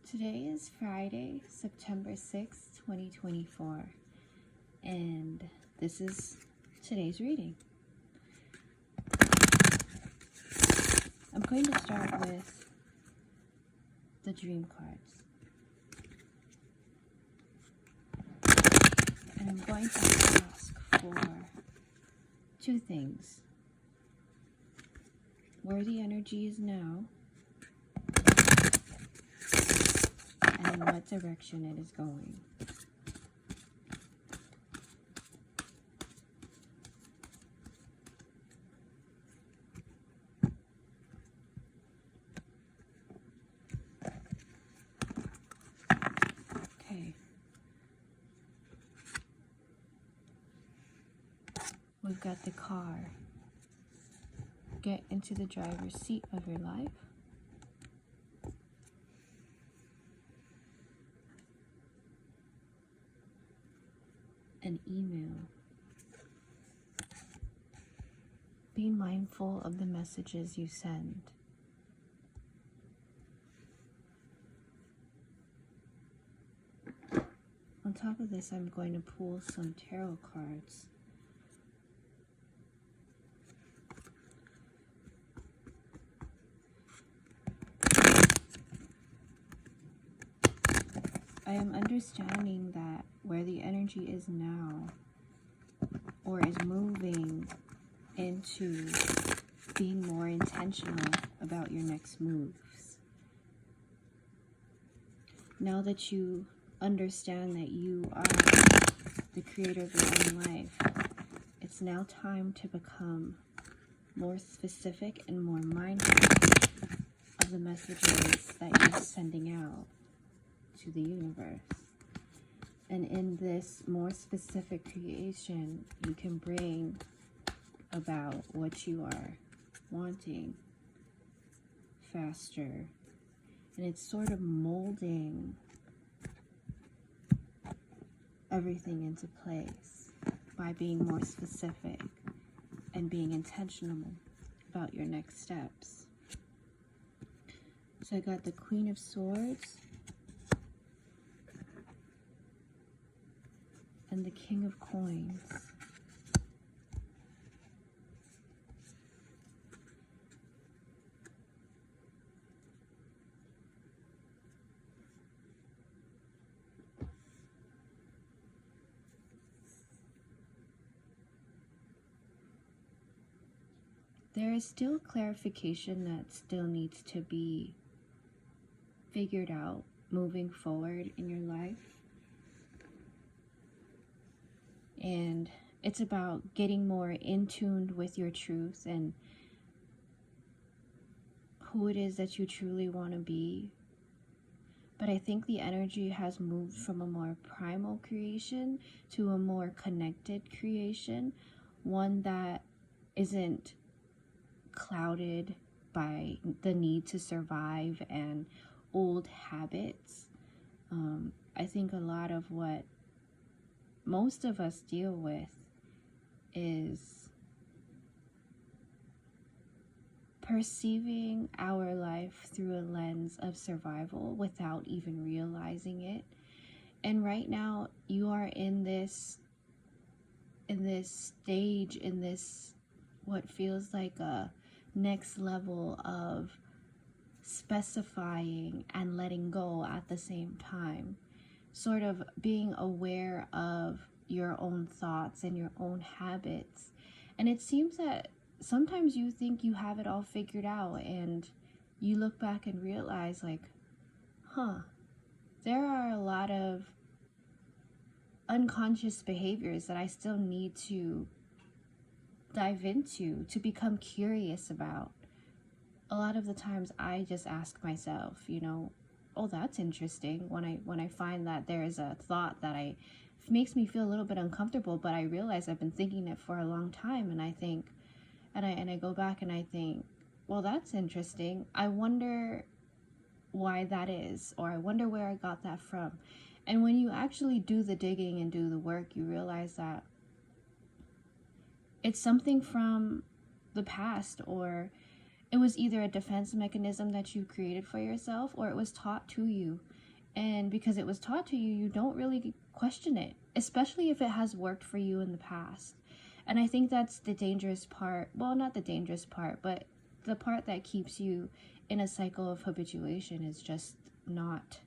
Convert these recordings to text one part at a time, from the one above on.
Today is Friday, September 6th, 2024, and this is today's reading. I'm going to start with the dream cards. And I'm going to ask for two things. Where the energy is now, and what direction it is going. Okay. We've got the car. Get into the driver's seat of your life. An email. Be mindful of the messages you send. On top of this, I'm going to pull some tarot cards. I am understanding that where the energy is now, or is moving into being more intentional about your next moves. Now that you understand that you are the creator of your own life, it's now time to become more specific and more mindful of the messages that you're sending out to the universe. And in this more specific creation, you can bring about what you are wanting faster. And it's sort of molding everything into place by being more specific and being intentional about your next steps. So I got the Queen of Swords and the King of Coins. There is still clarification that still needs to be figured out moving forward in your life. And it's about getting more in tune with your truth and who it is that you truly want to be. But I think the energy has moved from a more primal creation to a more connected creation, one that isn't clouded by the need to survive and old habits. I think a lot of what most of us deal with is perceiving our life through a lens of survival without even realizing it. And right now you are in this stage, in this what feels like a next level of specifying and letting go at the same time. Sort of being aware of your own thoughts and your own habits. And it seems that sometimes you think you have it all figured out and you look back and realize like, there are a lot of unconscious behaviors that I still need to dive into, to become curious about. A lot of the times I just ask myself, oh, that's interesting, when I find that there is a thought that makes me feel a little bit uncomfortable, but I realize I've been thinking it for a long time, and I think, and I go back and I think, well, that's interesting. I wonder why that is, or I wonder where I got that from. And when you actually do the digging and do the work, you realize that it's something from the past, or it was either a defense mechanism that you created for yourself, or it was taught to you. And because it was taught to you, you don't really question it, especially if it has worked for you in the past. And I think that's the dangerous part. Well, not the dangerous part, but the part that keeps you in a cycle of habituation is just not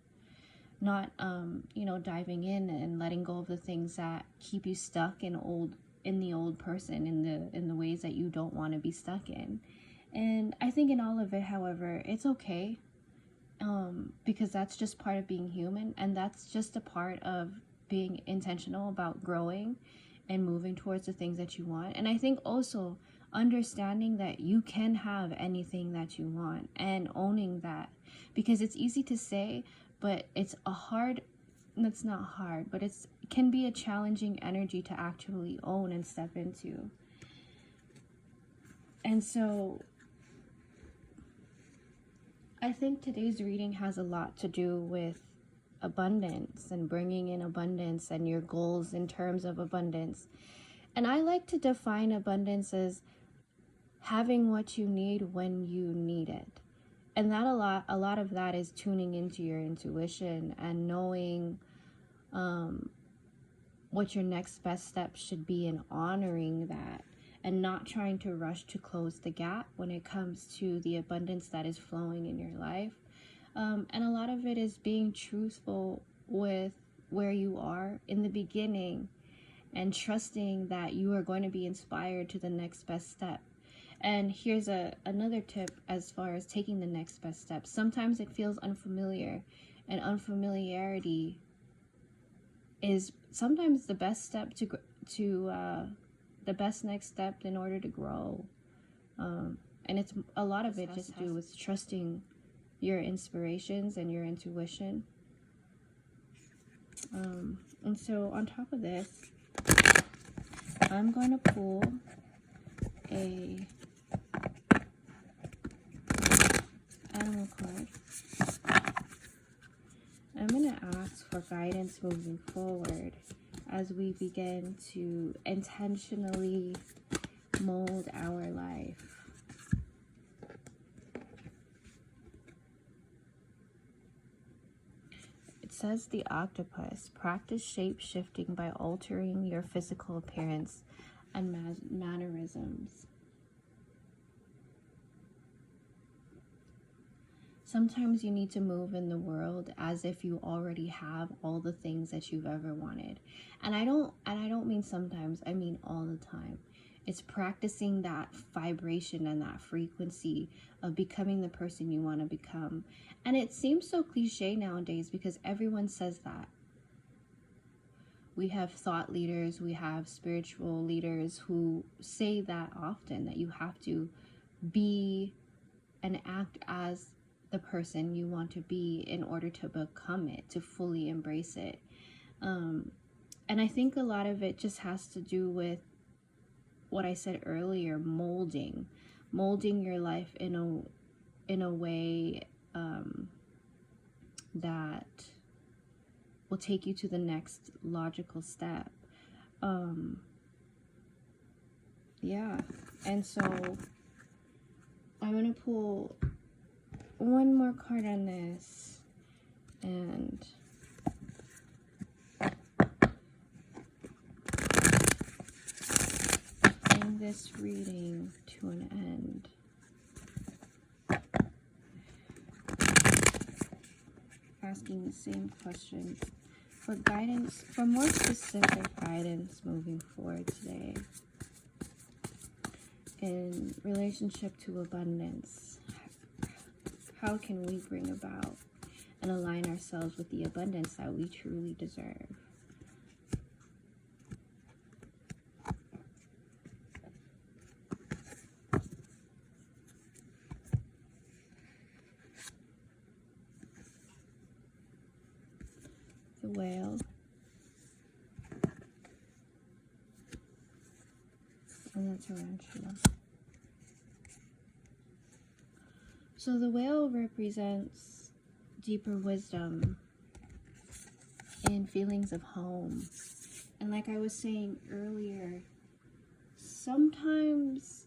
diving in and letting go of the things that keep you stuck in the old person, in the ways that you don't want to be stuck in. And I think in all of it, however, it's okay, because that's just part of being human, and that's just a part of being intentional about growing and moving towards the things that you want. And I think also understanding that you can have anything that you want and owning that, because it's easy to say, but it's not hard, but it can be a challenging energy to actually own and step into. And so I think today's reading has a lot to do with abundance and bringing in abundance and your goals in terms of abundance. And I like to define abundance as having what you need when you need it. And that a lot of that is tuning into your intuition and knowing what your next best step should be, and honoring that, and not trying to rush to close the gap when it comes to the abundance that is flowing in your life. And a lot of it is being truthful with where you are in the beginning and trusting that you are going to be inspired to the next best step. And here's another tip as far as taking the next best step. Sometimes it feels unfamiliar, and unfamiliarity is sometimes the best step the best next step in order to grow. And it's a lot of it just to do with trusting your inspirations and your intuition. And so on top of this, I'm going to pull a animal card. I'm going to ask for guidance moving forward as we begin to intentionally mold our life. It says the octopus, practice shape shifting by altering your physical appearance and mannerisms. Sometimes you need to move in the world as if you already have all the things that you've ever wanted. And I don't mean sometimes, I mean all the time. It's practicing that vibration and that frequency of becoming the person you want to become. And it seems so cliche nowadays because everyone says that. We have thought leaders, we have spiritual leaders who say that often, that you have to be and act as the person you want to be in order to become it, to fully embrace it. And I think a lot of it just has to do with what I said earlier, molding your life in a way that will take you to the next logical step. Yeah, and so I'm gonna pull one more card on this and bring this reading to an end. Asking the same questions for guidance, for more specific guidance moving forward today in relationship to abundance. How can we bring about and align ourselves with the abundance that we truly deserve? The whale. And that's a tarantula. So the whale represents deeper wisdom and feelings of home. And like I was saying earlier, sometimes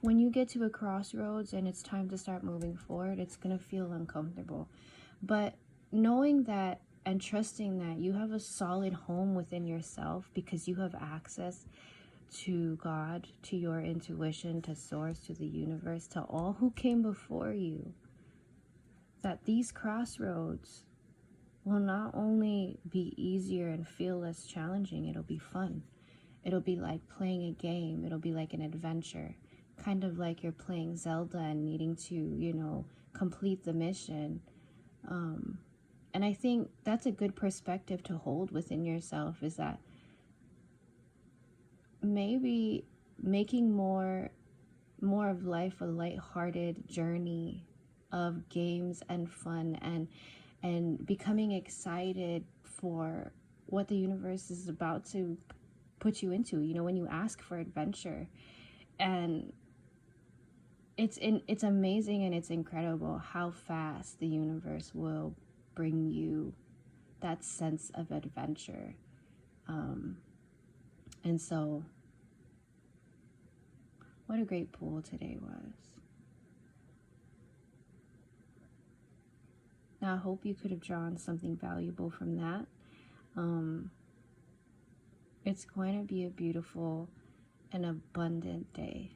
when you get to a crossroads and it's time to start moving forward, it's going to feel uncomfortable. But knowing that and trusting that you have a solid home within yourself because you have access to God, to your intuition, to source, to the universe, to all who came before you, that these crossroads will not only be easier and feel less challenging, it'll be fun. It'll be like playing a game. It'll be like an adventure, kind of like you're playing Zelda and needing to, you know, complete the mission. And I think that's a good perspective to hold within yourself, is that maybe making more of life a lighthearted journey of games and fun, and becoming excited for what the universe is about to put you into. You know, when you ask for adventure, and it's amazing and it's incredible how fast the universe will bring you that sense of adventure. And so, what a great pool today was. Now, I hope you could have drawn something valuable from that. It's going to be a beautiful and abundant day.